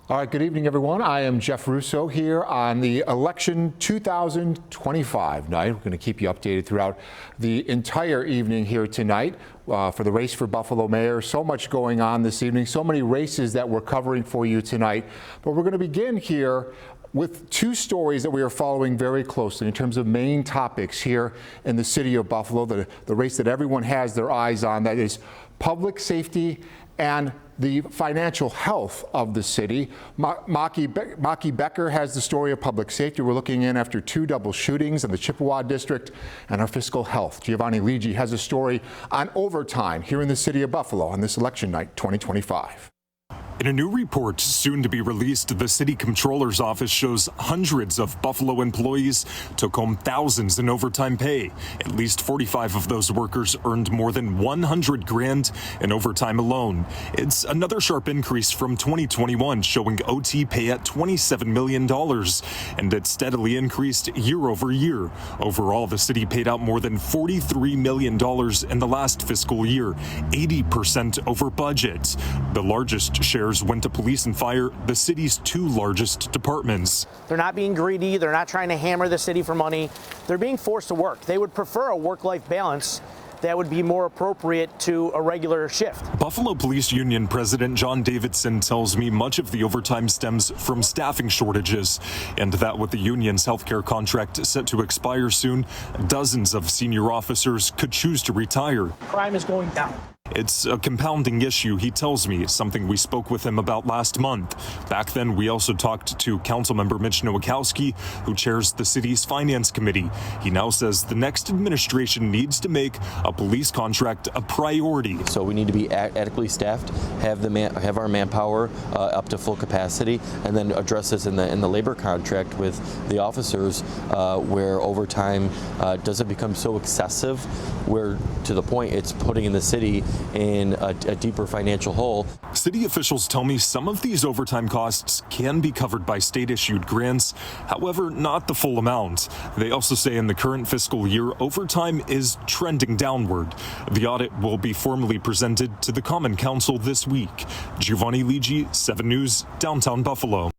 All right, good evening, everyone. I am Jeff Russo here on the election 2025 night. We're going to keep you updated throughout the entire evening here tonight for the race for Buffalo mayor. So much going on this evening, so many races that we're covering for you tonight. But we're going to begin here with two stories that we are following very closely in terms of main topics here in the city of Buffalo, the race that everyone has their eyes on, that is public safety and the financial health of the city. Maki Becker has the story of public safety. We're looking in after two double shootings in the Chippewa district, and our fiscal health. Giovanni Ligi has a story on overtime here in the city of Buffalo on this election night 2025. In a new report soon to be released, the city comptroller's office shows hundreds of Buffalo employees took home thousands in overtime pay. At least 45 of those workers earned more than $100,000 in overtime alone. It's another sharp increase from 2021, showing OT pay at $27 million, and it steadily increased year over year. Overall, the city paid out more than $43 million in the last fiscal year, 80% over budget. The largest share went to police and fire, the city's two largest departments. They're not being greedy. They're not trying to hammer the city for money. They're being forced to work. They would prefer a work-life balance that would be more appropriate to a regular shift. Buffalo Police Union President John Davidson tells me much of the overtime stems from staffing shortages, and that with the union's healthcare contract set to expire soon, dozens of senior officers could choose to retire. Crime is going down. It's a compounding issue, he tells me, something we spoke with him about last month. Back then, we also talked to Councilmember Mitch Nowakowski, who chairs the city's finance committee. He now says the next administration needs to make a police contract a priority. So we need to be adequately staffed, have our manpower up to full capacity, and then address this in the labor contract with the officers, where overtime doesn't become so excessive, where to the point it's putting in the city in a deeper financial hole. City officials tell me some of these overtime costs can be covered by state-issued grants, however, not the full amount. They also say in the current fiscal year, overtime is trending downward. The audit will be formally presented to the Common Council this week. Giovanni Ligi, 7 News, downtown Buffalo.